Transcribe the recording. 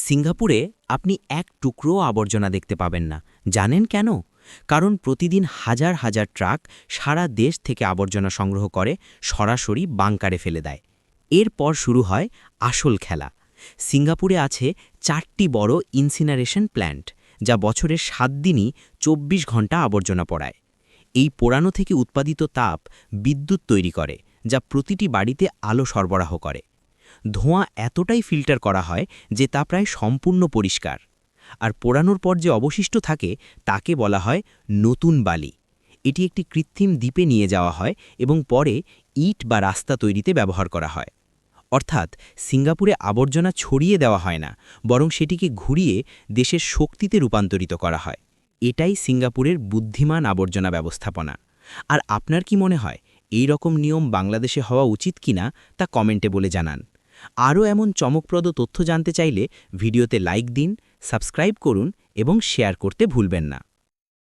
সিঙ্গাপুরে আপনি এক টুকরোও আবর্জনা দেখতে পাবেন না। জানেন কেন? কারণ প্রতিদিন হাজার হাজার ট্রাক সারা দেশ থেকে আবর্জনা সংগ্রহ করে সরাসরি বাংকারে ফেলে দেয়। এরপর শুরু হয় আসল খেলা। সিঙ্গাপুরে আছে 4টি বড় ইনসিনারেশন প্ল্যান্ট, যা বছরের 7 দিনই 24 ঘন্টা আবর্জনা পোড়ায়। এই পোড়ানো থেকে উৎপাদিত তাপ বিদ্যুৎ তৈরি করে, যা প্রতিটি বাড়িতে আলো সরবরাহ করে। ধোঁয়া এতটাই ফিল্টার করা হয় যে তা প্রায় সম্পূর্ণ পরিষ্কার। আর পোড়ানোর পর যে অবশিষ্ট থাকে তাকে বলা হয় নতুন বালি। এটি একটি কৃত্রিম দ্বীপে নিয়ে যাওয়া হয় এবং পরে ইট বা রাস্তা তৈরিতে ব্যবহার করা হয়। অর্থাৎ সিঙ্গাপুরে আবর্জনা ছড়িয়ে দেওয়া হয় না, বরং সেটিকে ঘুরিয়ে দেশের শক্তিতে রূপান্তরিত করা হয়। এটাই সিঙ্গাপুরের বুদ্ধিমান আবর্জনা ব্যবস্থাপনা। আর আপনার কি মনে হয় এই রকম নিয়ম বাংলাদেশে হওয়া উচিত কিনা তা কমেন্টে বলে জানান। আরও এমন চমকপ্রদ তথ্য জানতে চাইলে ভিডিওতে লাইক দিন, সাবস্ক্রাইব করুন এবং শেয়ার করতে ভুলবেন না।